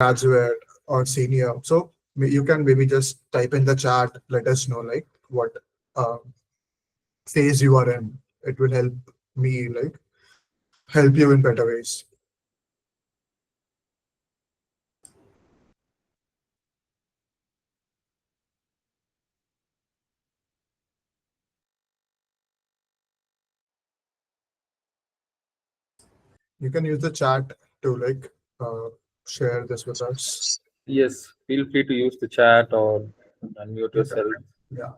graduate or senior. So you can maybe just type in the chat, let us know like what uh, phase you are in. It will help me like help you in better ways. You can use the chat to like uh, share this with us. Yes, feel free to use the chat or unmute Yeah. yourself. Yeah.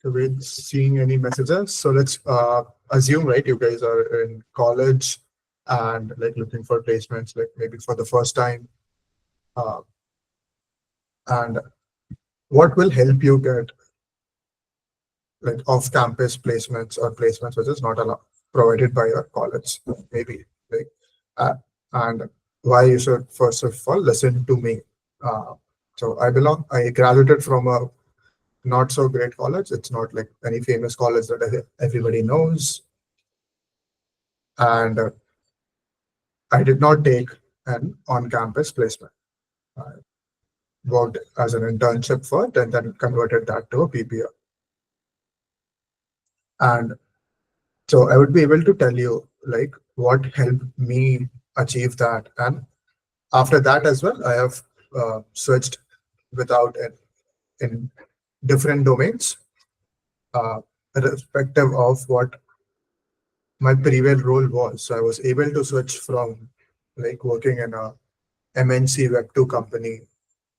So we're seeing any messages. So let's assume, right, you guys are in college and like looking for placements, like maybe for the first time. Uh, and what will help you get like off-campus placements or placements which is not allowed provided by your college, maybe like, uh, and why you should first of all listen to me. Uh, so I graduated from a not so great college. It's not like any famous college that everybody knows. And I did not take an on-campus placement. I worked as an internship first and then converted that to a PPO. And so I would be able to tell you like what helped me achieve that. And after that as well, I have switched without it in different domains, uh, irrespective of what my previous role was. So I was able to switch from like working in a MNC Web2 company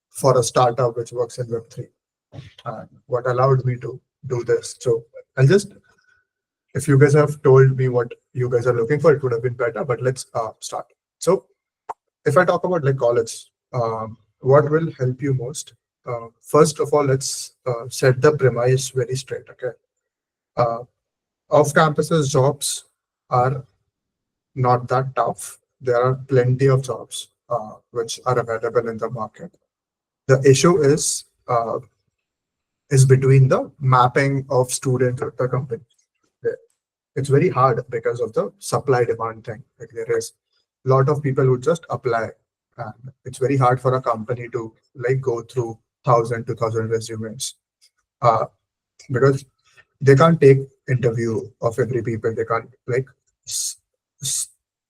for a startup which works in Web3. And what allowed me to do this. So I'll just, if you guys have told me what you guys are looking for, it would have been better, but let's start. So if I talk about like college, what will help you most? First of all, let's set the premise very straight. Okay, uh, off-campuses jobs are not that tough. There are plenty of jobs which are available in the market. The issue is between the mapping of students with the company. It's very hard because of the supply demand thing. Like there is a lot of people who just apply, and it's very hard for a company to like go through 1,000 2,000 resumes uh, because they can't take interview of every people. They can't like s- s-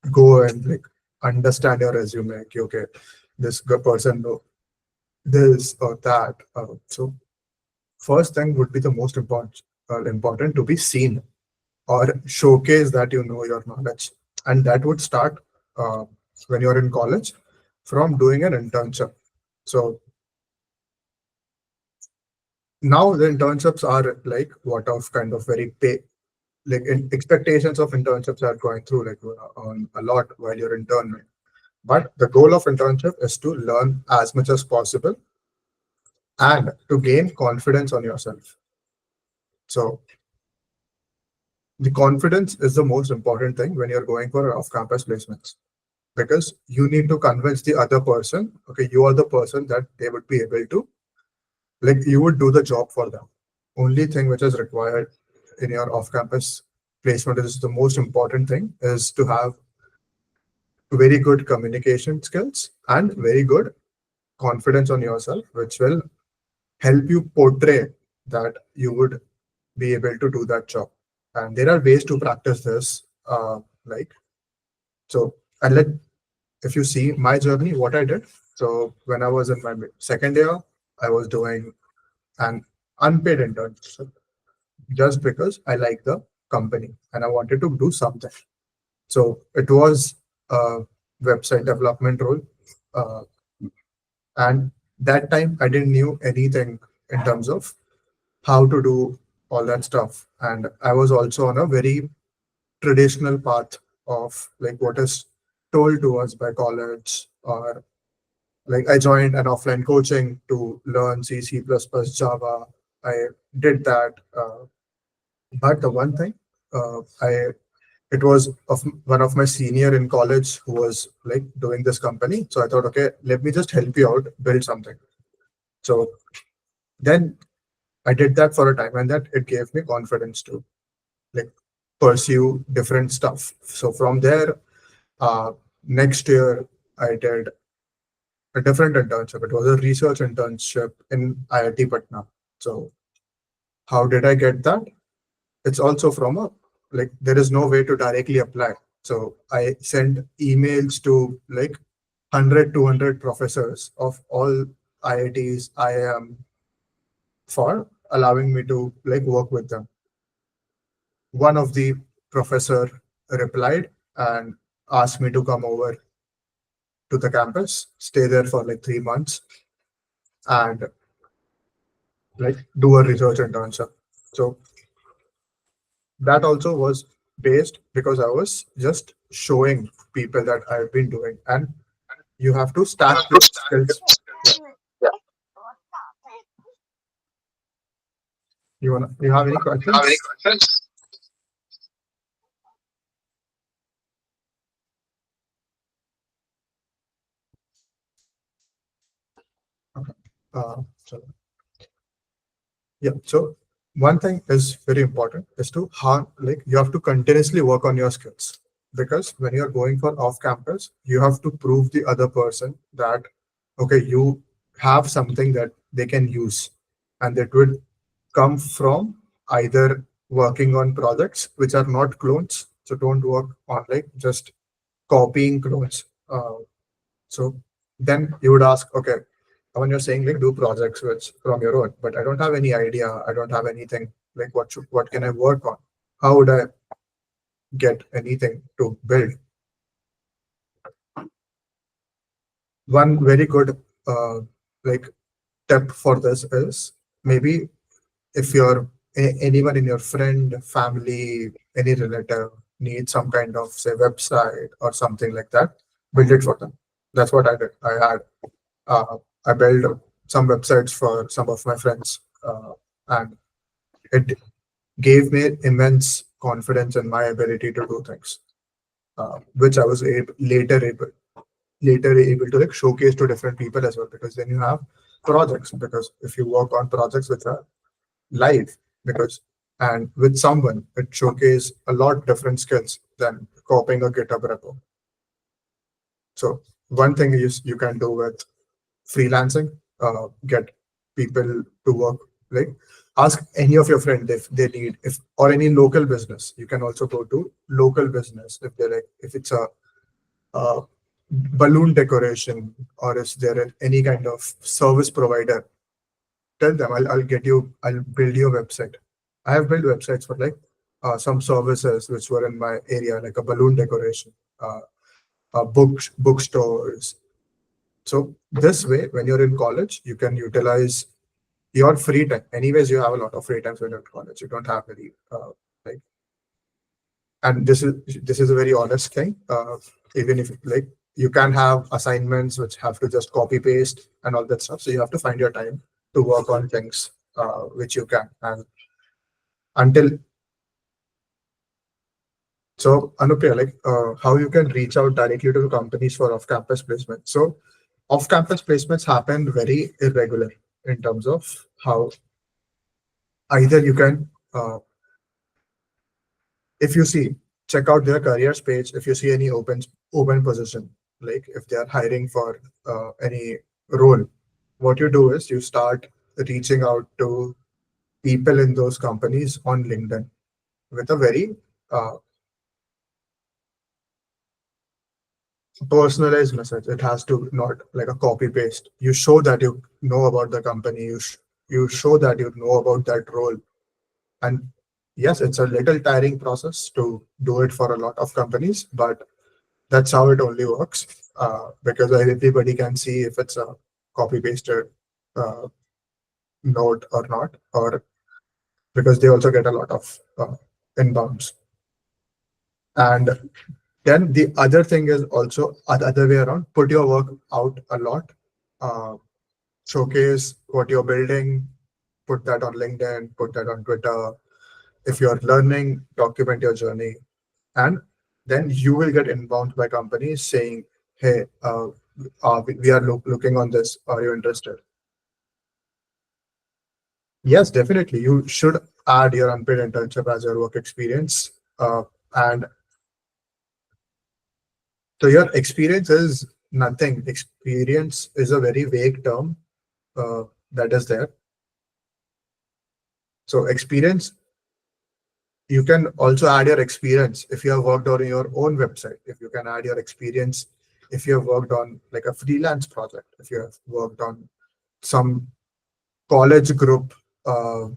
go and like understand your resume. Like, okay, this person know this or that. So first thing would be the most important to be seen or showcase that you know your knowledge. And that would start uh, when you're in college from doing an internship. So now the internships are like what of kind of very pay, like expectations of internships are going through like on a lot while you're interning. But the goal of internship is to learn as much as possible and to gain confidence on yourself. So the confidence is the most important thing when you're going for off-campus placements because you need to convince the other person, okay, you are the person that they would be able to, like, you would do the job for them. Only thing which is required in your off-campus placement is the most important thing is to have very good communication skills and very good confidence on yourself, which will help you portray that you would be able to do that job. And there are ways to practice this, like so. And let if you see my journey, what I did. So when I was in my second year, I was doing an unpaid internship just because I like the company and I wanted to do something. So it was a website development role. Uh, and that time I didn't knew anything in terms of how to do all that stuff. And I was also on a very traditional path of like what is told to us by college or like I joined an offline coaching to learn C, C++, Java. I did that. But the one thing, it was of one of my senior in college who was like doing this company. So I thought, okay, let me just help you out, build something. So then I did that for a time, and that it gave me confidence to like pursue different stuff. So from there, uh, next year I did a different internship. It was a research internship in IIT Patna. So how did I get that? It's also from a like there is no way to directly apply. So I sent emails to like 100, 200 professors of all IITs I am for allowing me to like work with them. One of the professor replied and asked me to come over to the campus, stay there for like 3 months, and like do a research internship. So that also was based because I was just showing people that I've been doing, and you have to stack your skills. Yeah. You have any questions? Okay. So yeah. So one thing is very important is to how like you have to continuously work on your skills, because when you're going for off campus, you have to prove the other person that okay, you have something that they can use, and that would come from either working on projects which are not clones. So don't work on like just copying clones. So then you would ask, okay, when you're saying like do projects which from your own, but I don't have any idea, I don't have anything. Like what can I work on? How would I get anything to build? One very good like tip for this is maybe if you're anyone in your friend, family, any relative needs some kind of say website or something like that, build it for them. That's what I did. I built some websites for some of my friends, and it gave me immense confidence in my ability to do things, which I was later able to like showcase to different people as well. Because then you have projects. Because if you work on projects which are live, because and with someone, it showcase a lot different skills than copying a GitHub repo. So one thing is you can do with freelancing, get people to work, like ask any of your friends if they need, if or any local business. You can also go to local business if they're like, if it's a balloon decoration, or is there any kind of service provider, tell them I'll build you a website. I have built websites for like some services which were in my area, like a balloon decoration, bookstores. So this way, when you're in college, you can utilize your free time. Anyways, you have a lot of free times when you're in college. You don't have any like, and this is a very honest thing. Even if like you can have assignments which have to just copy paste and all that stuff. So you have to find your time to work on things which you can. And until so, Anupriya, like how you can reach out directly to the companies for off-campus placement. So off-campus placements happen very irregular in terms of how either you can if you see, check out their careers page. If you see any open position, like if they are hiring for any role, what you do is you start reaching out to people in those companies on LinkedIn with a very personalized message. It has to not like a copy paste. You show that you know about the company. You show that you know about that role. And yes, it's a little tiring process to do it for a lot of companies, but that's how it only works, because everybody can see if it's a copy pasted uh, note or not, or because they also get a lot of inbounds. And then the other thing is also the other way around. Put your work out a lot, uh, showcase what you're building, put that on LinkedIn, put that on Twitter. If you're learning, document your journey, and then you will get inbound by companies saying, hey, we are looking on this, are you interested? Yes, definitely. You should add your unpaid internship as your work experience. And so your experience is nothing. Experience is a very vague term that is there. So experience, you can also add your experience if you have worked on your own website. If you can add your experience, if you have worked on like a freelance project, if you have worked on some college group, uh,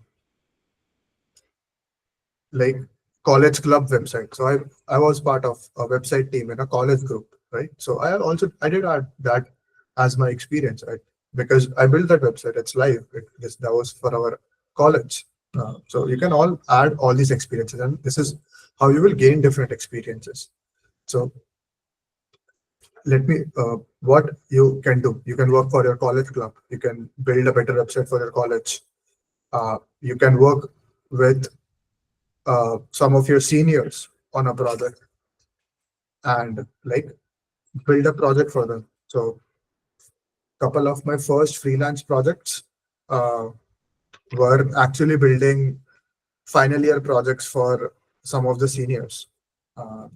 like college club website. So I was part of a website team in a college group, right? So I did add that as my experience, right? Because I built that website. It's live. That was for our college. So you can all add all these experiences, and this is how you will gain different experiences. So let me what you can do. You can work for your college club. You can build a better website for your college. You can work with some of your seniors on a project and like build a project for them. So couple of my first freelance projects uh, were actually building final year projects for some of the seniors. Uh,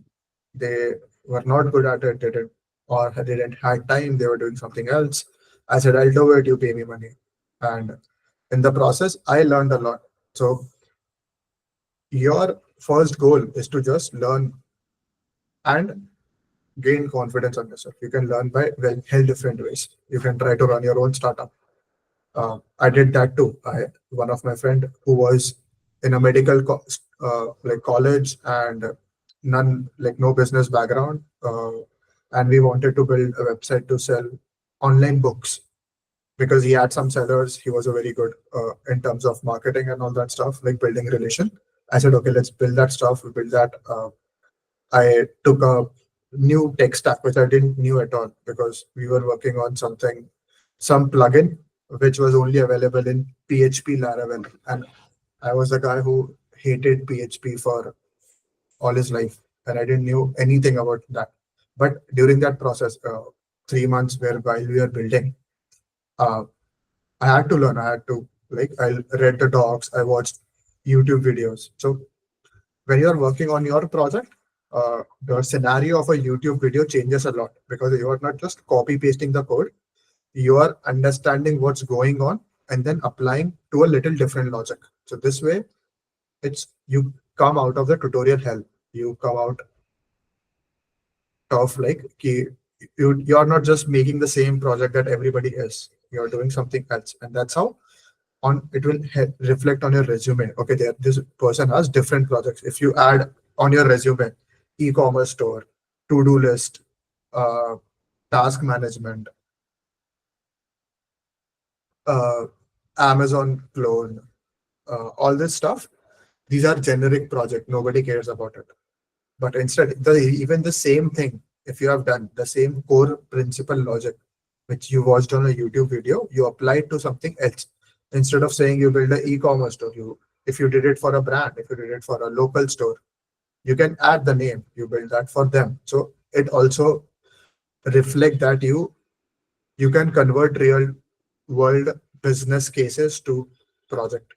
they were not good at it, didn't or didn't had time. They were doing something else. I said, "I'll do it. You pay me money." And in the process, I learned a lot. So your first goal is to just learn and gain confidence on yourself. You can learn by well hell different ways. You can try to run your own startup. I did that too. One of my friend who was in a like college and none like no business background, and we wanted to build a website to sell online books because he had some sellers. He was a very good in terms of marketing and all that stuff, like building relation. I said, okay, let's build that stuff. We build that. I took a new tech stack which I didn't knew at all because we were working on some plugin which was only available in PHP Laravel, and I was a guy who hated PHP for all his life, and I didn't knew anything about that. But during that process, 3 months where while we were building, uh, I had to learn. I had to like I read the docs, I watched YouTube videos. So when you're working on your project, the scenario of a YouTube video changes a lot because you are not just copy pasting the code, you are understanding what's going on and then applying to a little different logic. So this way, it's you come out of the tutorial hell. You come out of like you're not just making the same project that everybody is. You're doing something else, and that's how on it will reflect on your resume. Okay, there this person has different projects. If you add on your resume e-commerce store, to-do list, uh, task management, uh, Amazon clone, all this stuff, these are generic project, nobody cares about it. But instead even the same thing, if you have done the same core principle logic which you watched on a YouTube video, you apply it to something else. Instead of saying you build an e-commerce store, you if you did it for a brand, if you did it for a local store, you can add the name, you build that for them. So it also reflect that you can convert real world business cases to project.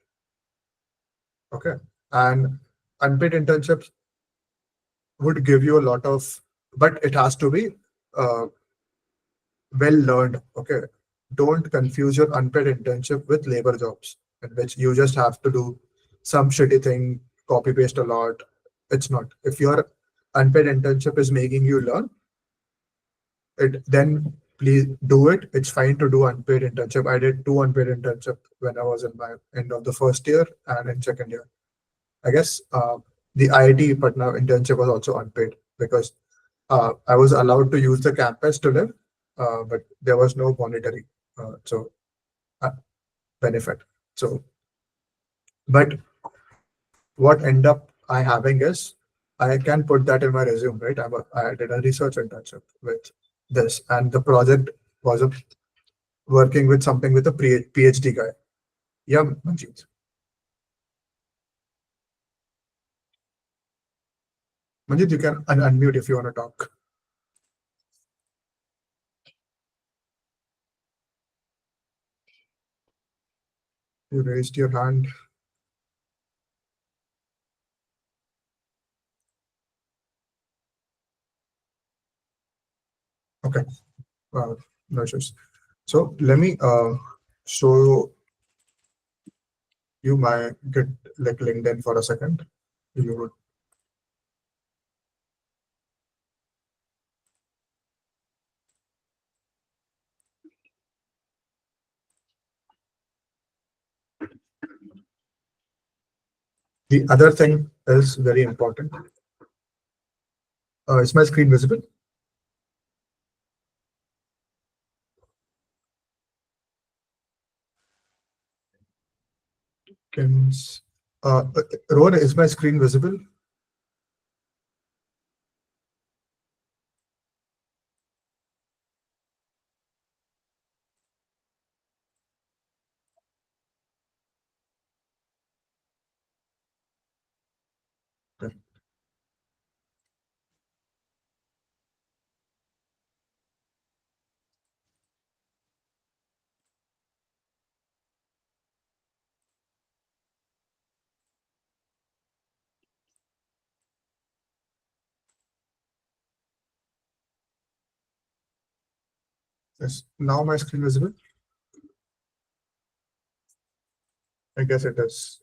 Okay. And unpaid internships would give you a lot of, but it has to be uh, well learned. Okay. Don't confuse your unpaid internship with labor jobs in which you just have to do some shitty thing, copy paste a lot. It's not. If your unpaid internship is making you learn it, then please do it. It's fine to do unpaid internship. I did two unpaid internship when I was in my end of the first year and in second year. I guess the IIT Patna internship was also unpaid because I was allowed to use the campus to live, but there was no monetary so uh, benefit. So, but what end up I having is I can put that in my resume, right? I did a research internship with this, and the project was working with something with a PhD guy. Yeah, Manjeet. Manjeet, you can unmute if you want to talk. You raised your hand. Okay. Uh, no issues. So let me show you my Git like LinkedIn for a second. You would the other thing is very important. Is my screen visible? Can Rowan, is my screen visible? Okay. Yes. Now my screen visible. I guess it is.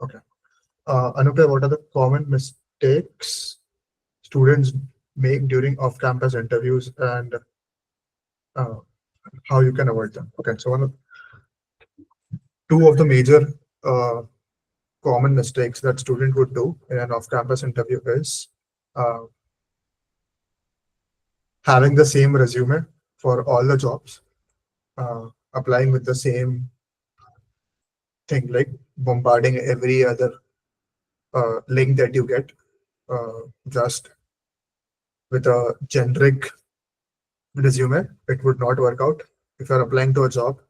Okay. Anupriya, what are the common mistakes students make during off-campus interviews and uh, how you can avoid them? Okay. So two of the major uh, common mistakes that student would do in an off-campus interview is uh, having the same resume for all the jobs, applying with the same thing, like bombarding every other link that you get, just with a generic resume. It would not work out. If you're applying to a job,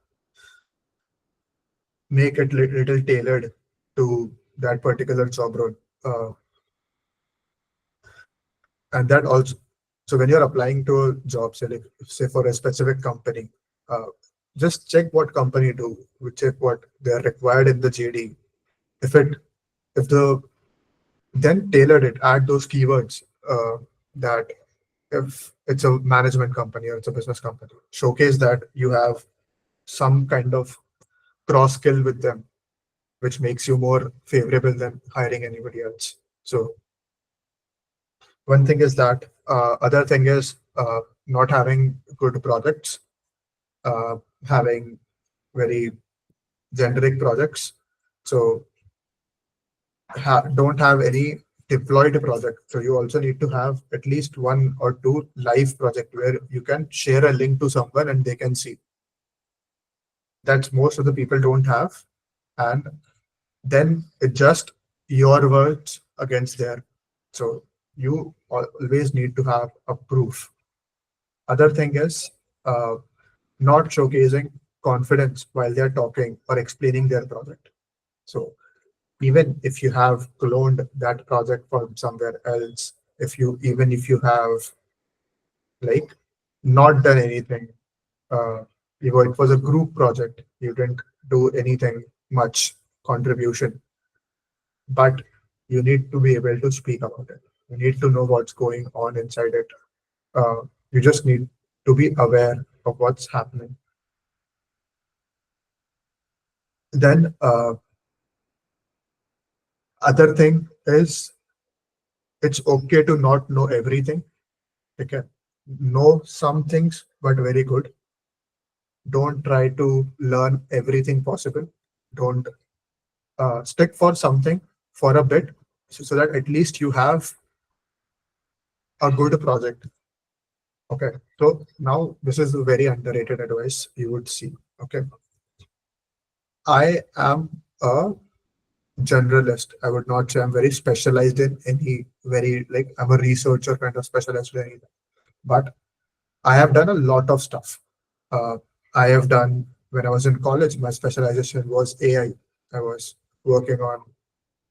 make it little tailored to that particular job role. And that also, so when you're applying to a job, say, like, say for a specific company, uh, just check what company do, check what they're required in the JD. If it, if the, then tailor it, add those keywords that if it's a management company or it's a business company, showcase that you have some kind of cross skill with them, which makes you more favorable than hiring anybody else. So one thing is that. Other thing is not having good projects, uh, having very generic projects. So don't have any deployed project. So you also need to have at least one or two live project where you can share a link to someone and they can see. That's most of the people don't have. And then it's just your words against their. So you always need to have a proof. Other thing is uh, not showcasing confidence while they're talking or explaining their project. So even if you have cloned that project from somewhere else, if you even if you have like not done anything, uh, it was a group project, you didn't do anything much contribution, but you need to be able to speak about it. You need to know what's going on inside it. You just need to be aware of what's happening. Then other thing is it's okay to not know everything. Okay, know some things, but very good. Don't try to learn everything possible. Don't stick for something for a bit, so that at least you have a good project. Okay, so now this is a very underrated advice you would see. Okay, I am a generalist. I would not say I'm very specialized in any very, like, I'm a researcher kind of specialist in anything. But I have done a lot of stuff. Uh, I have done, when I was in college, my specialization was AI. I was working on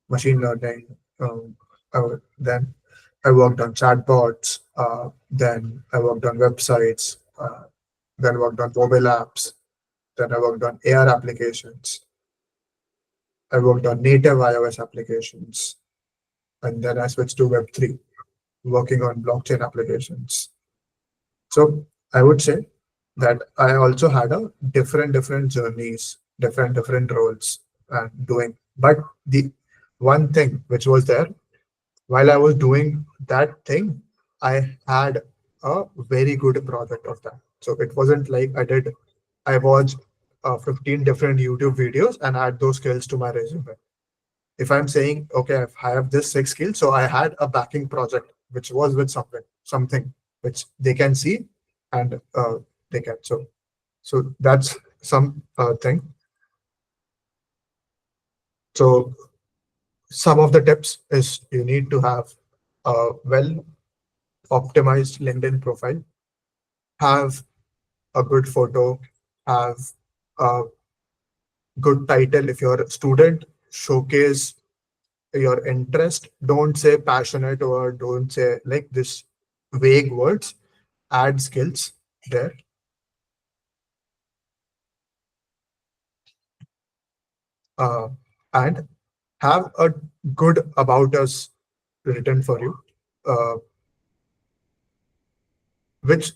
machine learning. Then I worked on chatbots. Then I worked on websites. Then worked on mobile apps. Then I worked on AR applications. I worked on native iOS applications. And then I switched to Web3, working on blockchain applications. So I would say that I also had a different journeys, different roles and doing. But the one thing which was there while I was doing that thing, I had a very good project of that. So it wasn't like I watched 15 different YouTube videos and add those skills to my resume. If I'm saying, okay, I have this six skills, so I had a backing project which was with something which they can see and they can. So that's some thing. So some of the tips is you need to have a well optimized LinkedIn profile, have a good photo, have a good title. If you're a student, showcase your interest. Don't say passionate or don't say like this vague words. Add skills there. Uh, and have a good about us written for you, uh, which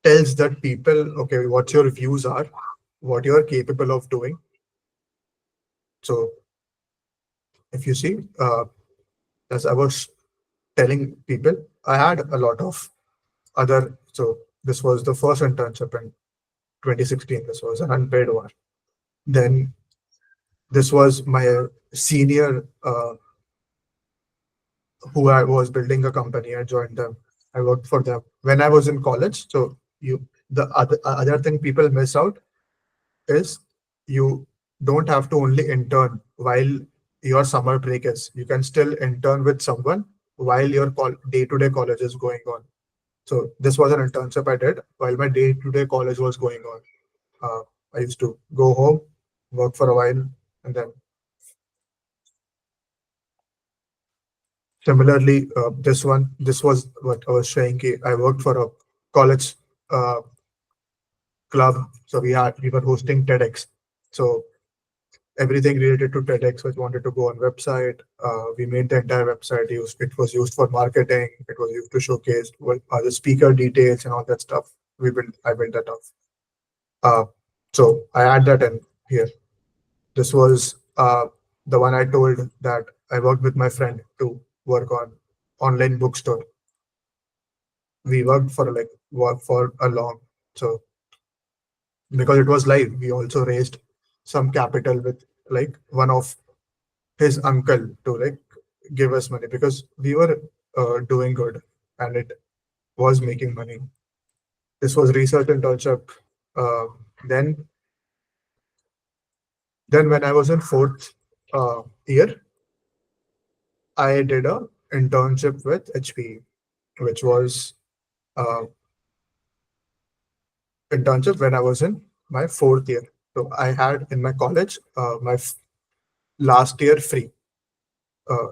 tells that people, okay, what your views are, what you're capable of doing. So if you see, as I was telling people, I had a lot of other. So this was the first internship in 2016. This was an unpaid one. Then this was my senior who I was building a company. I joined them. I worked for them when I was in college. So the other thing people miss out is you don't have to only intern while your summer break is. You can still intern with someone while your day-to-day college is going on. So this was an internship I did while my day-to-day college was going on. Uh, I used to go home, work for a while, and then similarly, this was what I was saying. I worked for a college uh, club, so we were hosting TEDx. So everything related to TEDx, which wanted to go on website. We made the entire website. It was used for marketing. It was used to showcase what are the speaker details and all that stuff. I built that up. Uh, so I add that in here. This was the one I told that I worked with my friend to work on online bookstore. We worked for work for a long. So because it was live, we also raised some capital with like one of his uncle to like give us money because we were doing good and it was making money. This was research internship. Uh, then then when I was in fourth year, I did a internship with HPE, which was uh, internship when I was in my fourth year. So I had in my college my last year free,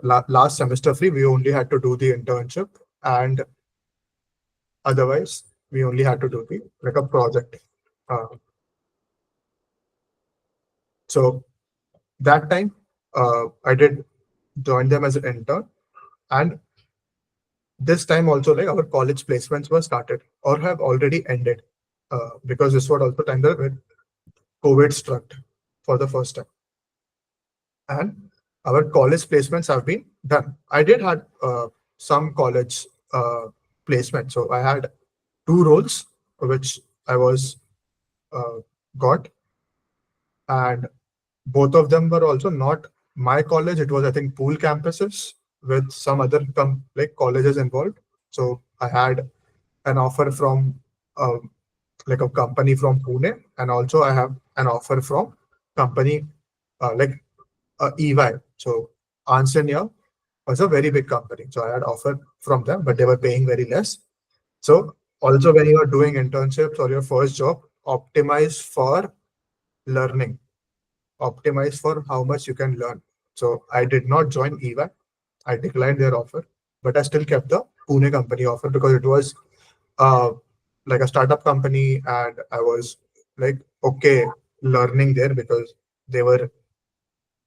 last semester free. We only had to do the internship, and otherwise we only had to do the like a project. Uh, so that time I did join them as an intern, and this time also like our college placements were started or have already ended because this was also time that when COVID struck for the first time, and our college placements have been done. I did had some college placement, so I had two roles which I was uh, got, and both of them were also not my college. It was I think pool campuses with some other like colleges involved. So I had an offer from like a company from Pune, and also I have an offer from company like EY. So Ansenya was a very big company. So I had offer from them, but they were paying very less. So also when you are doing internships or your first job, optimize for learning, optimize for how much you can learn. So I did not join EY. I declined their offer, but I still kept the Pune company offer because it was uh, like a startup company, and I was like, okay, learning there because they were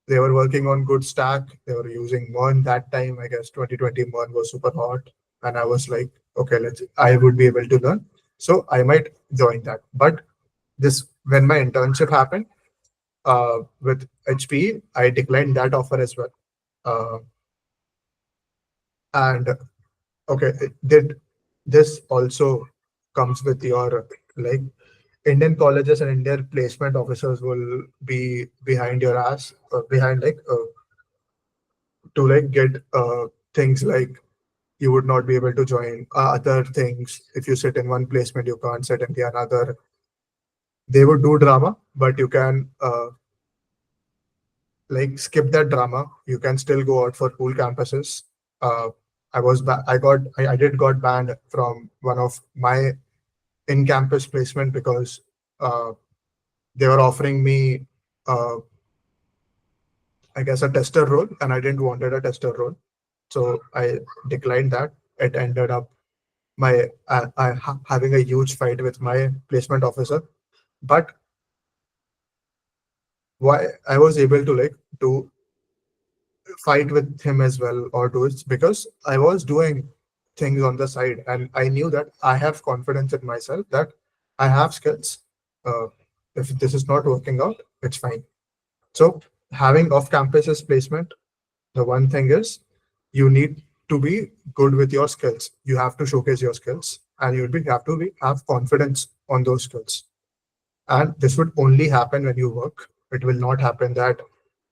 they were working on good stack. They were using Mern that time. I guess 2020 Mern was super hot, and I was like, okay, let's. I would be able to learn, so I might join that. But this when my internship happened with HP, I declined that offer as well. Uh, and okay, did this also comes with your like Indian colleges and Indian placement officers will be behind your ass, behind to like get things like you would not be able to join other things. If you sit in one placement, you can't sit in the another. They would do drama, but you can like skip that drama. You can still go out for cool campuses. Uh, I did got banned from one of my in-campus placement because uh, they were offering me, I guess, a tester role, and I didn't wanted a tester role, so I declined that. It ended up having a huge fight with my placement officer. But why I was able to like do fight with him as well or do it because I was doing things on the side and I knew that I have confidence in myself that I have skills. Uh, if this is not working out, it's fine. So having off-campuses placement, the one thing is you need to be good with your skills. You have to showcase your skills and have to have confidence on those skills. And this would only happen when you work. It will not happen that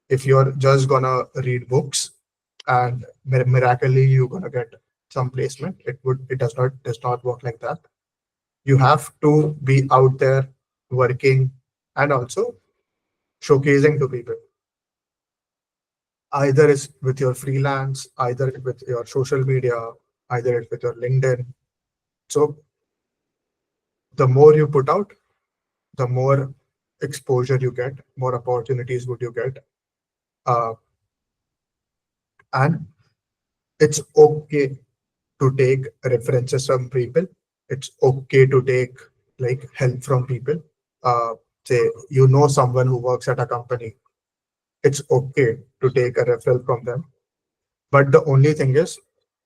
if you're just gonna read books and miraculously you're gonna get some placement. It does not work like that. You have to be out there working and also showcasing to people. Either it's with your freelance, either with your social media, either it's with your LinkedIn. So the more you put out, the more exposure you get, more opportunities would you get. Uh, and it's okay to take references from people. It's okay to take like help from people. Uh, Say you know someone who works at a company. It's okay to take a referral from them. But the only thing is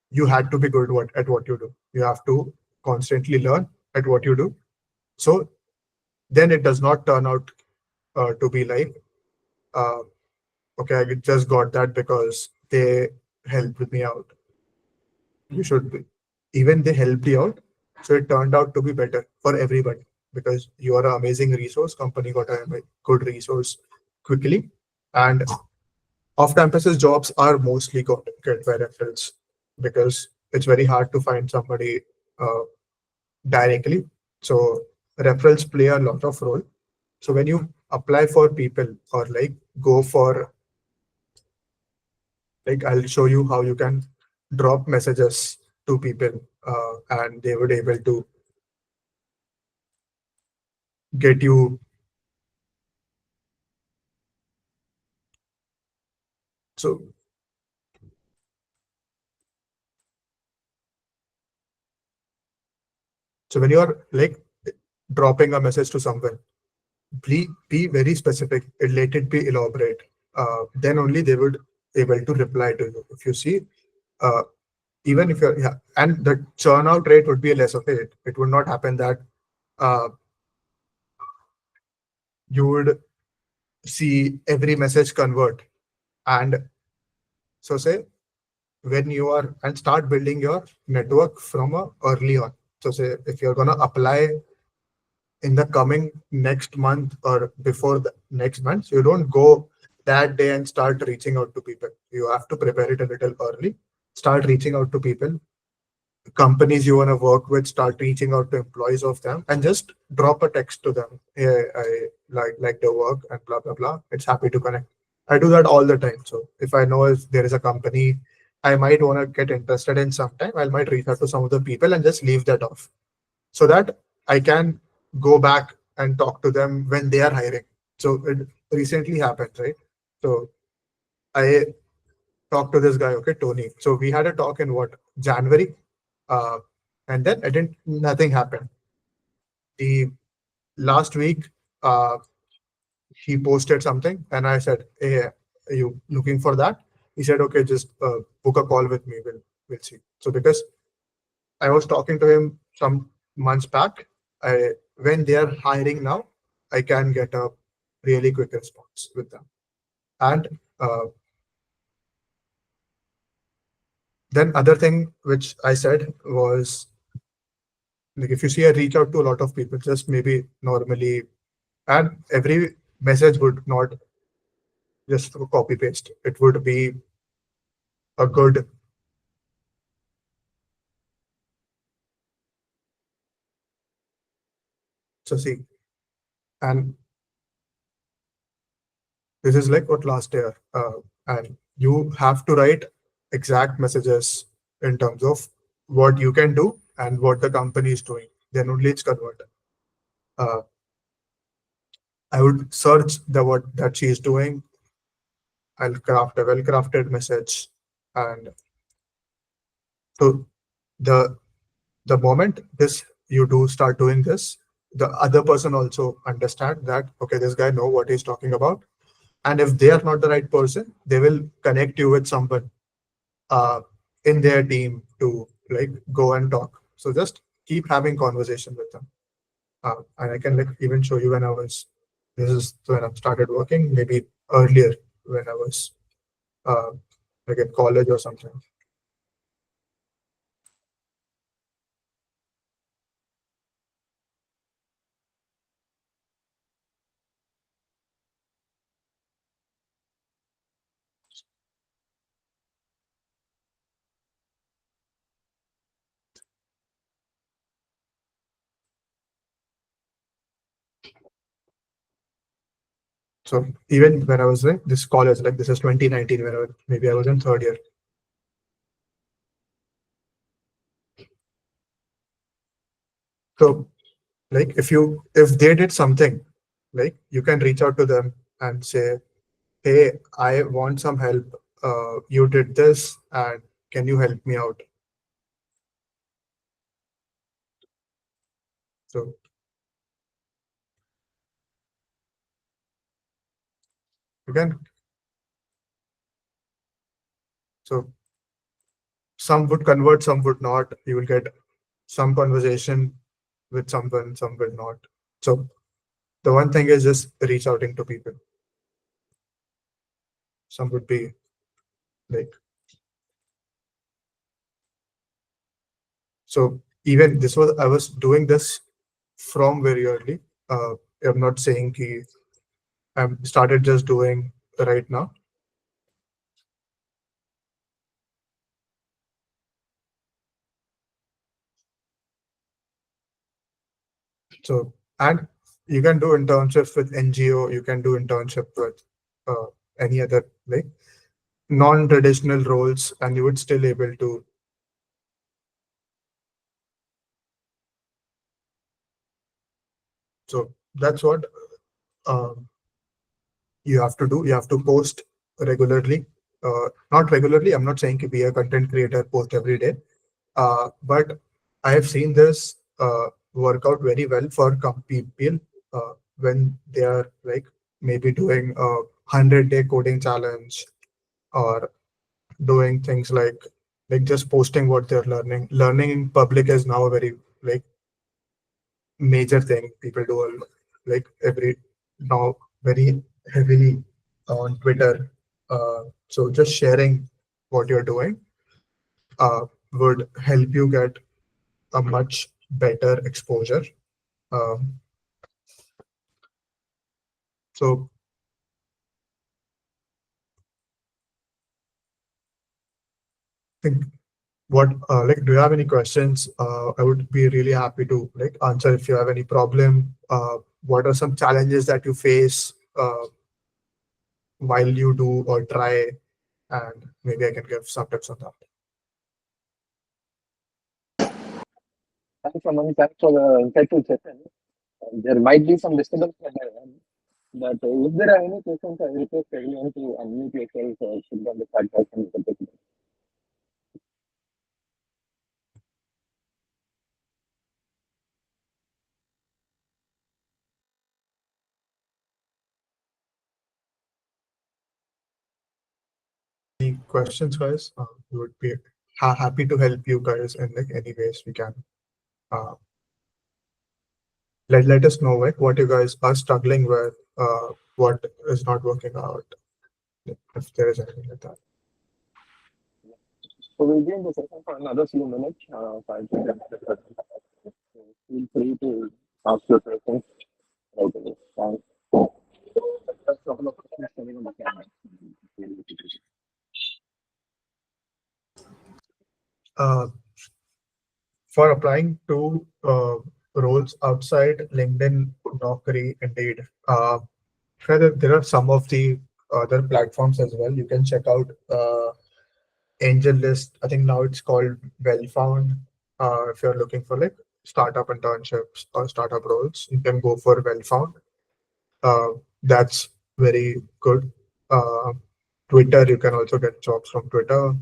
you had to be good at what you do. You have to constantly learn at what you do. So then it does not turn out to be like, uh, okay, I just got that because they helped me out. You should be. Even they helped you out. So it turned out to be better for everybody because you are an amazing resource. Company got a good resource quickly. And off-campuses jobs are mostly get by referrals because it's very hard to find somebody uh, directly. So referrals play a lot of role. So when you apply for people or like go for like I'll show you how you can drop messages to people and they would able to get you. So so when you are like dropping a message to someone, be very specific. Let it be elaborate. Then only they would able to reply to you. If you see, uh, even if you're and the churn out rate would be less. Okay, it would not happen that uh, you would see every message convert. And so say when you are and start building your network from early on. So say if you're gonna apply in the coming next month or before the next month, so you don't go that day and start reaching out to people. You have to prepare it a little early. Start reaching out to people, companies you want to work with, start reaching out to employees of them and just drop a text to them. Hey, I like the work and blah blah blah. It's happy to connect. I do that all the time. So if I know if there is a company I might want to get interested in sometime, I might reach out to some of the people and just leave that off so that I can go back and talk to them when they are hiring. So it recently happened, right? So I talked to this guy, okay, Tony. So we had a talk in what, January? Uh, and then I nothing happened. The last week, uh, he posted something, and I said, "Hey, are you looking for that?" He said, "Okay, just book a call with me. We'll see." So because I was talking to him some months back, when they are hiring now, I can get a really quick response with them. And then other thing which I said was, like, if you see I reach out to a lot of people, just maybe normally, and every message would not just copy paste. It would be a good. So see, and this is like what last year, and you have to write exact messages in terms of what you can do and what the company is doing. Then only it's converted. Uh, I would search the what that she is doing. I'll craft a well-crafted message, and so the the moment this you do start doing this, the other person also understand that okay, this guy know what he's talking about, and if they are not the right person, they will connect you with someone uh, in their team to like go and talk. So just keep having conversation with them. And I can like even show you when I was. This is when I started working. Maybe earlier when I was uh, like in college or something. So even when I was in this college, like this is 2019, when maybe I was in third year. So like if they did something, like you can reach out to them and say, hey, I want some help. You did this, and can you help me out? So again, so some would convert, some would not. You will get some conversation with someone, some will not. So the one thing is just reach outing to people. Some would be like, so even this was, I was doing this from very early. I'm not saying I'm started just doing right now. So, and you can do internships with NGO, you can do internship with any other like non-traditional roles, and you would still able to. So that's what um, you have to do. You have to post regularly. Not regularly. I'm not saying to be a content creator, post every day. But I have seen this work out very well for people when they are like maybe doing a 100-day coding challenge, or doing things like just posting what they're learning. Learning in public is now a very like major thing people do like every now very heavily on Twitter. So just sharing what you're doing would help you get a much better exposure. Um, so I think what like do you have any questions? I would be really happy to like answer if you have any problem. What are some challenges that you face while you do or try, and maybe I can give some tips on that. Thanks, Aman. Thanks for the insightful session. There might be some disturbance from my end, but if there are any questions, I request everyone to unmute yourself or put on the podcast and listen to it. Any questions, guys? We would be happy to help you guys in like any ways we can. Uh, let us know like what you guys are struggling with, what is not working out, if there is anything like that. So we'll be in the session for another few minutes, 5 to 10 minutes. So feel free to ask your questions right away. Thanks. Just a couple of questions coming on the camera. Uh, for applying to roles outside LinkedIn, Naukri, Indeed, there are some of the other platforms as well. You can check out Angel List. I think now it's called Well Found. If you're looking for like startup internships or startup roles, you can go for Well Found. That's very good. Uh, Twitter, you can also get jobs from Twitter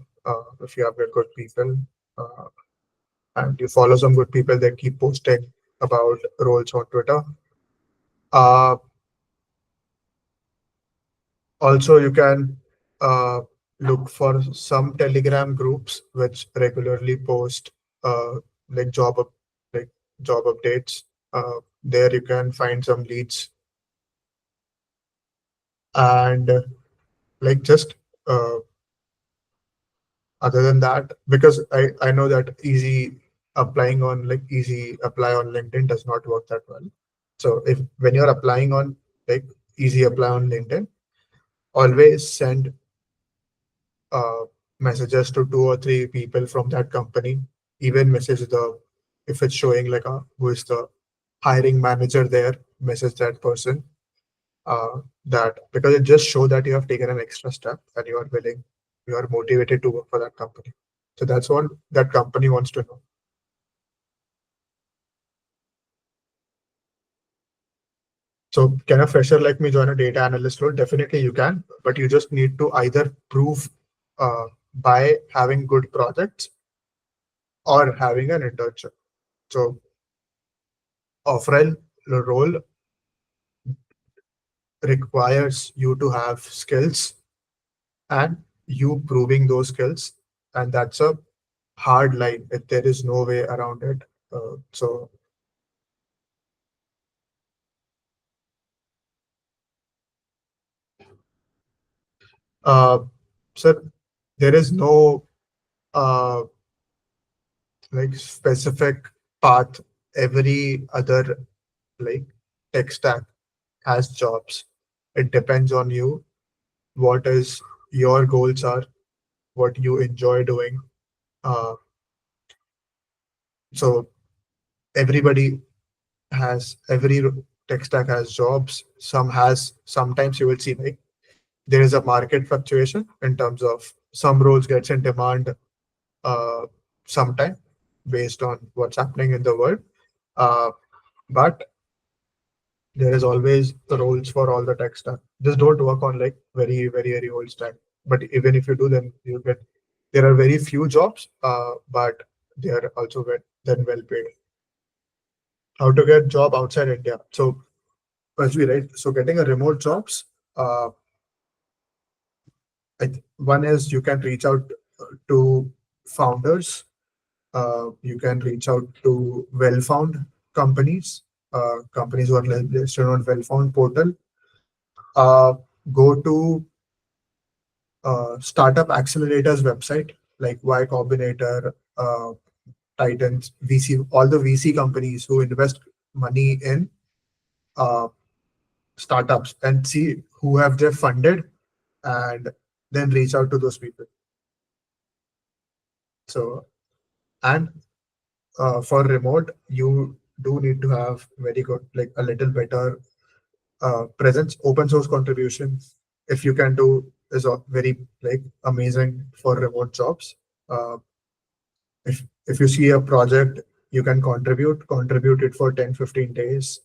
if you have good people. Uh, and you follow some good people that keep posting about roles on Twitter. Uh, Also, you can uh, look for some Telegram groups which regularly post uh, like like job updates. There you can find some leads and like just uh, other than that, because I know that easy apply on LinkedIn does not work that well. So if when you're applying on like easy apply on LinkedIn, always send uh, messages to two or three people from that company. Even message the if it's showing like who is the hiring manager there, message that person. That because it just show that you have taken an extra step and you are willing, you are motivated to work for that company. So that's what that company wants to know. So can a fresher like me join a data analyst role? Definitely you can, but you just need to either prove by having good projects or having an internship. So offline role requires you to have skills and you proving those skills, and that's a hard line. There is no way around it. So uh, so there is no uh, like specific path. Every other like tech stack has jobs. It depends on you, what is your goals are, what you enjoy doing. uh, so everybody has every tech stack has jobs. Sometimes you will see like there is a market fluctuation in terms of some roles gets in demand uh sometime based on what's happening in the world. But there is always the roles for all the tech stack. Just don't work on like very old stack. But even if you do, then you get there are very few jobs, but they are also then well paid. How to get job outside India? So as we right, so getting a remote jobs. Uh, One is you can reach out to founders. You can reach out to well-found companies, companies who are listed on well-found portal. Uh, Go to startup accelerators website like Y Combinator, Titans, VC, all the VC companies who invest money in uh, startups and see who have they funded and then reach out to those people. So, and for remote, you do need to have very good, like a little better presence. Open source contribution, if you can do, is very like amazing for remote jobs. Uh, if you see a project, you can contribute it for 10-15 days,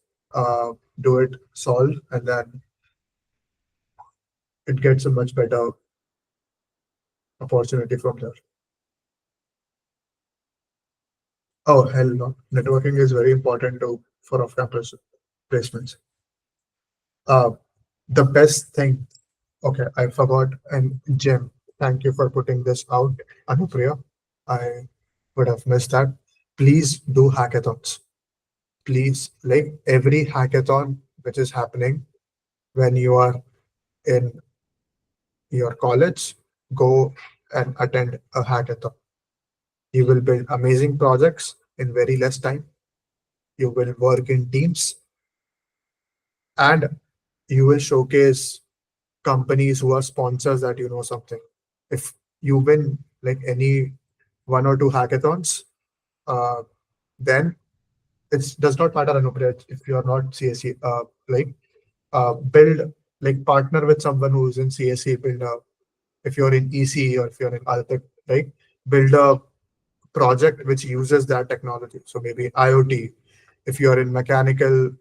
do it, solve, and then it gets a much better opportunity from there. Oh, hell no. Networking is very important to for off-campus placements. Uh, the best thing, okay, I forgot, and gym. Thank you for putting this out, Anupriya. I would have missed that. Please do hackathons. Please, like every hackathon which is happening when you are in your college, go and attend a hackathon. You will build amazing projects in very less time. You will work in teams and you will showcase companies who are sponsors that you know something. If you win like any one or two hackathons, uh, then it does not matter, Anupriya, if you are not CSE. Build like partner with someone who's in CSE. Build a if you're in EC or if you're in Altec, right? Build a project which uses that technology. So maybe IoT. If you're in mechanical,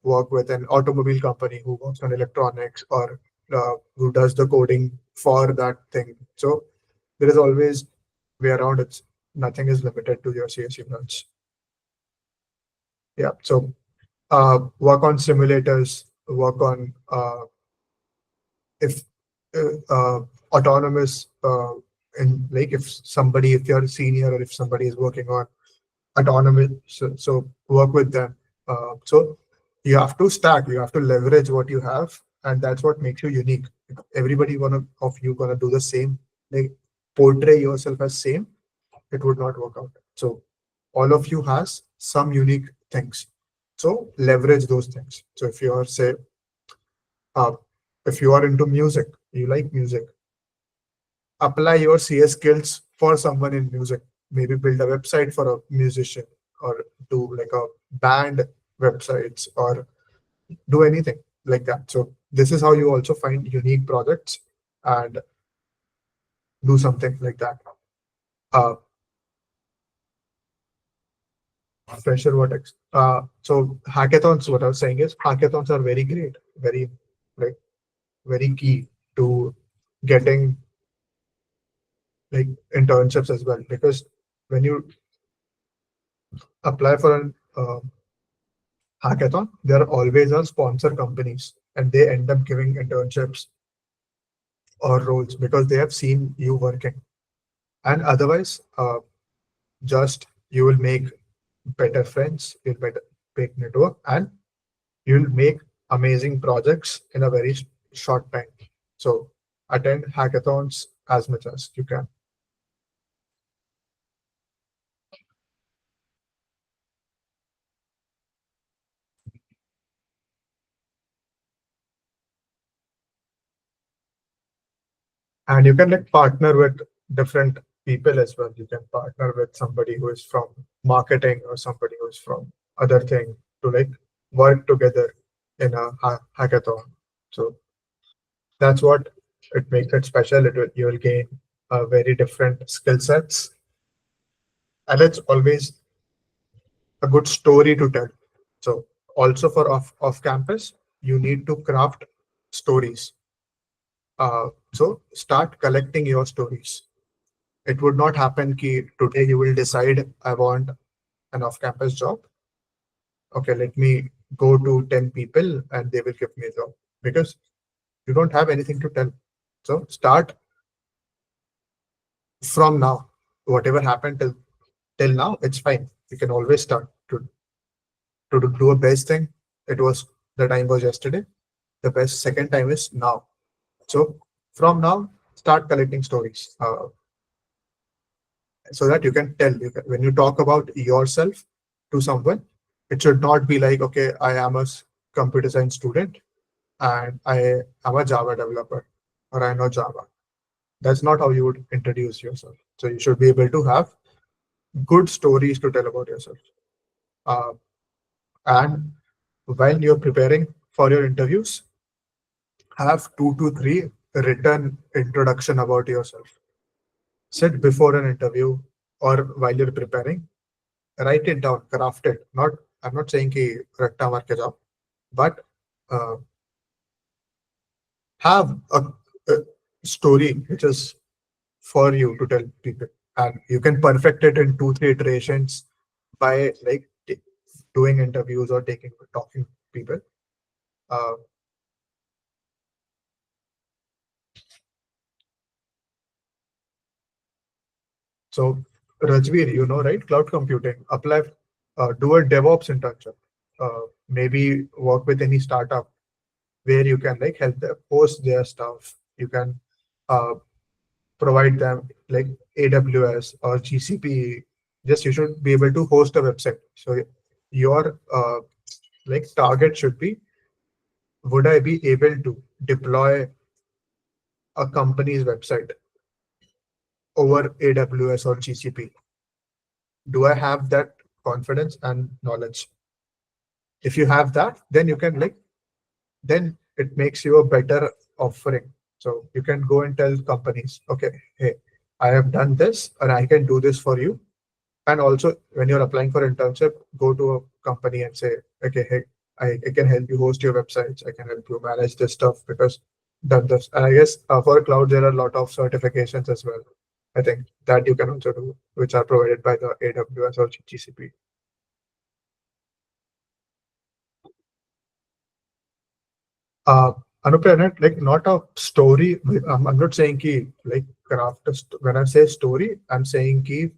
work with an automobile company who works on electronics or who does the coding for that thing. So there is always way around. It's nothing is limited to your CSE branch. Yeah. So work on simulators. Work on if autonomous in like if you're a senior or if somebody is working on autonomous, so work with them. So you have to stack, you have to leverage what you have, and that's what makes you unique. If everybody one of you gonna do the same, like portray yourself as same, it would not work out. So all of you has some unique things, so leverage those things. So if you are say uh, if you are into music, you like music, apply your CS skills for someone in music. Maybe build a website for a musician or do like a band websites or do anything like that. So this is how you also find unique projects and do something like that. Uh, Fresher Vortex. So hackathons, what I was saying is hackathons are very great, very like very key to getting like internships as well because when you apply for an hackathon, there always are sponsor companies and they end up giving internships or roles because they have seen you working. And otherwise, just you will make better friends, you'll better make network, and you'll make amazing projects in a very short time. So attend hackathons as much as you can. And you can like partner with different people as well. You can partner with somebody who is from marketing or somebody who is from other thing to like work together in a hackathon. So that's what it makes it special. You will gain very different skill sets, and it's always a good story to tell. So also for off campus, you need to craft stories. So start collecting your stories. It would not happen ki today you will decide I want an off-campus job. Okay, let me go to 10 people and they will give me a job because you don't have anything to tell. So start from now. Whatever happened till now, it's fine. You can always start to do a best thing. It was the time was yesterday. The best second time is now. So from now, start collecting stories so that you can tell. When you talk about yourself to someone, it should not be like, okay, I am a computer science student and I am a Java developer or I know Java. That's not how you would introduce yourself. So you should be able to have good stories to tell about yourself. Uh, and while you're preparing for your interviews, have 2 to 3 written introduction about yourself. Sit before an interview or while you're preparing, write it down, craft it. Not I'm not saying ki ratta mar ke jao, but uh, have a story which is for you to tell people, and you can perfect it in 2 3 iterations by like doing interviews or taking talking to people. Uh, So Rajveer, you know, right? Cloud computing. Apply, do a DevOps internship. Maybe work with any startup where you can like help them host their stuff. You can uh, provide them like AWS or GCP. Just you should be able to host a website. So your like target should be, would I be able to deploy a company's website over AWS or GCP? Do I have that confidence and knowledge? If you have that, then you can like, then it makes you a better offering. So you can go and tell companies, okay, hey, I have done this and I can do this for you. And also when you're applying for internship, go to a company and say, okay, hey, I can help you host your websites. I can help you manage this stuff because done this. And I guess for cloud, there are a lot of certifications as well. I think that you can also do, which are provided by the AWS or GCP. Uh, Anuprana, like not a story. I'm not saying ki like craft. When I say story, I'm saying ki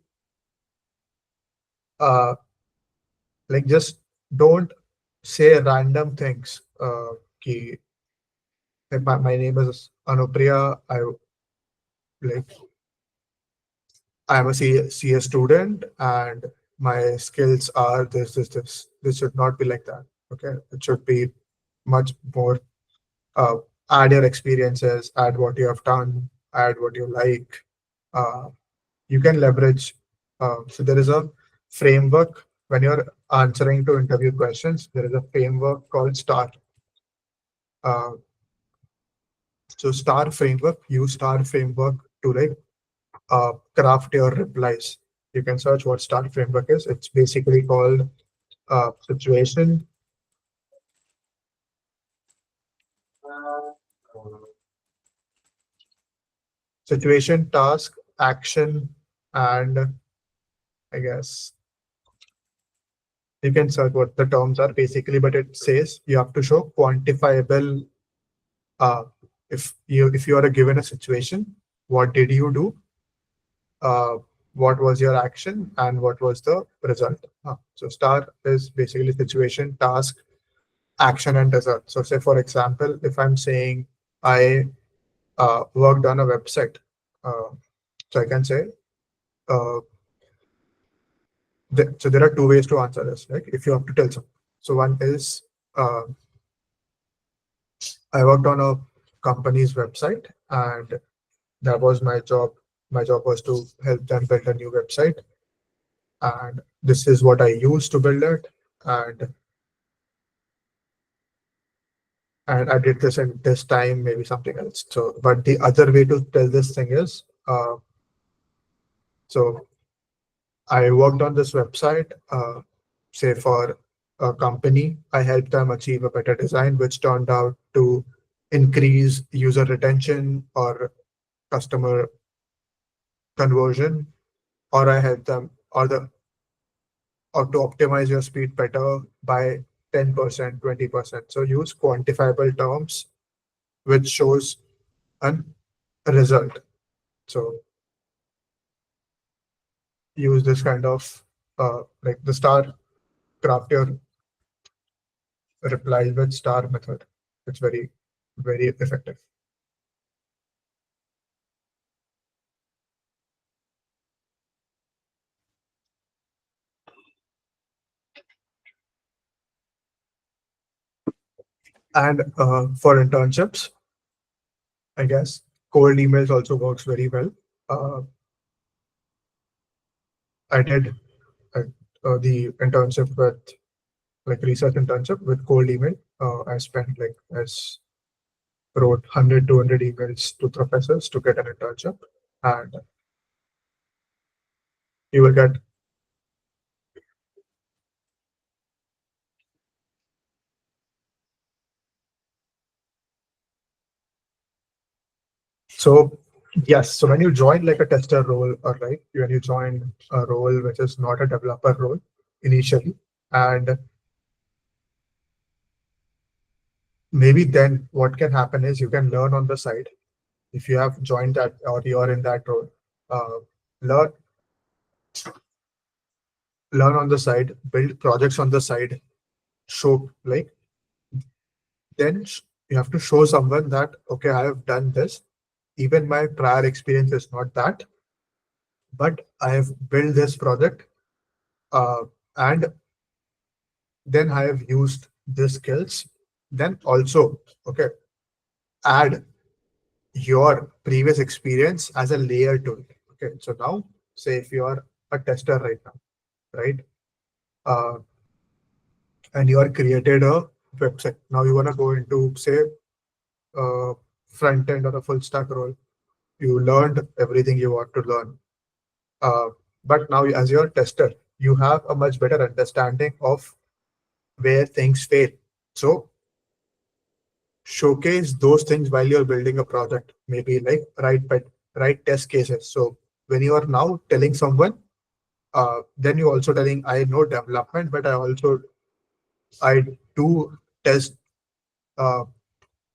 uh, like just don't say random things. Ki like my name is Anupriya. Like I'm a CS student and my skills are this. This should not be like that. Okay, it should be much more. Uh, Add your experiences, add what you have done, add what you like. Uh, you can leverage. So there is a framework when you're answering to interview questions. There is a framework called STAR. Uh, so STAR framework, use STAR framework to like craft your replies. You can search what STAR framework is. It's basically called situation, task, action, and I guess you can search what the terms are basically, but it says you have to show quantifiable. Uh, if you are given a situation, what did you do? Uh, what was your action and what was the result? So STAR is basically situation, task, action, and result. So say for example, if I'm saying I worked on a website, uh, so I can say uh, so there are two ways to answer this. Like if you have to tell something. So one is uh, I worked on a company's website and that was my job. My job was to help them build a new website. And this is what I used to build it. And and I did this in this time, maybe something else. So, but the other way to tell this thing is, so I worked on this website, say for a company, I helped them achieve a better design, which turned out to increase user retention or customer conversion, or I helped them or to optimize your speed better by 10%, 20%. So use quantifiable terms which shows an result. So use this kind of like the star, craft your reply with star method. It's very effective. And for internships, I guess cold emails also works very well. Uh, I did uh, the internship with like research internship with cold email. I spent like as wrote 100, 200 emails to professors to get an internship, and you will get. So yes, so when you join like a tester role, or like when you join a role which is not a developer role initially, and maybe then what can happen is you can learn on the side if you have joined that or you're in that role. Uh, learn. learn on the side, build projects on the side, show like then you have to show someone that okay, I have done this. Even my prior experience is not that, but I have built this project, uh, and then I have used these skills. Then also, okay, add your previous experience as a layer to it. Okay, so now say if you are a tester right now, right? Uh, and you are created a website. Now you want to go into say front end or a full stack role. You learned everything you want to learn. Uh, but now as you're a tester, you have a much better understanding of where things fail. So showcase those things while you're building a project. Maybe like write test cases. So when you are now telling someone, then you also telling I know development, but I do test uh,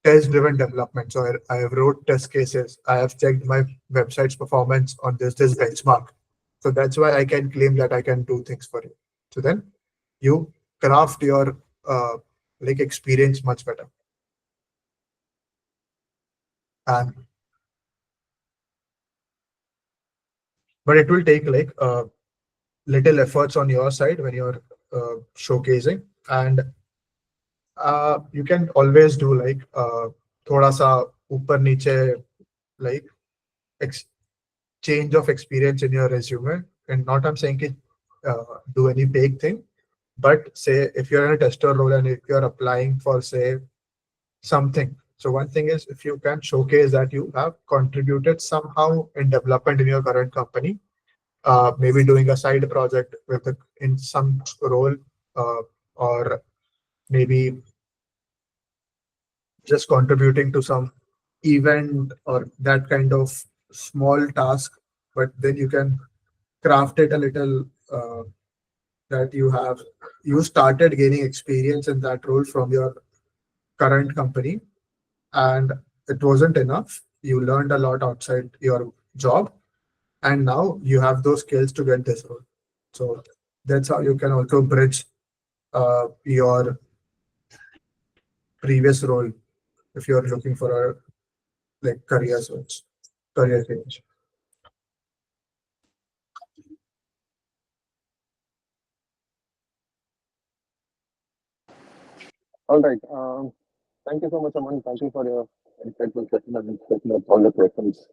test driven development. So I have wrote test cases. I have checked my website's performance on this benchmark. So that's why I can claim that I can do things for you. So then you craft your like experience much better. And but it will take like little efforts on your side when you're showcasing, and you can always do like thoda sa upar niche, like ex- change of experience in your resume. And not I'm saying ki, do any big thing, but say if you're in a tester role and if you're applying for say something. So one thing is if you can showcase that you have contributed somehow in development in your current company, maybe doing a side project with in some role, uh, or maybe just contributing to some event or that kind of small task, but then you can craft it a little, that you started gaining experience in that role from your current company, and it wasn't enough. You learned a lot outside your job, and now you have those skills to get this role. So that's how you can also bridge your previous role if you're looking for a like career switch, career change. All right. Thank you so much, Aman. Thank you for your insightful session and taking up all the questions.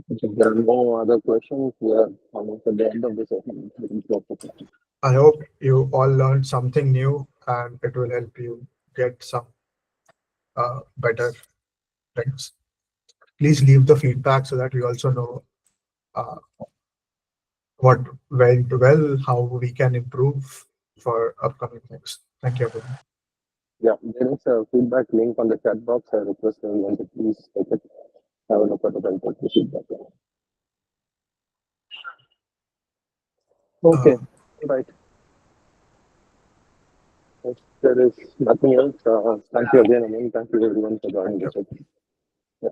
If there are no other questions, we are almost at the end of the session. We can close the session. I hope you all learned something new and it will help you get some better things. Please leave the feedback so that we also know uh, what went well, how we can improve for upcoming things. Thank you, everyone. Yeah, there is a feedback link on the chat box. I request everyone to please take it, have a look at it, and put the feedback. Okay, Uh, right. If there is nothing else, thank you again, Aman. Thank you everyone for joining the session. Yeah.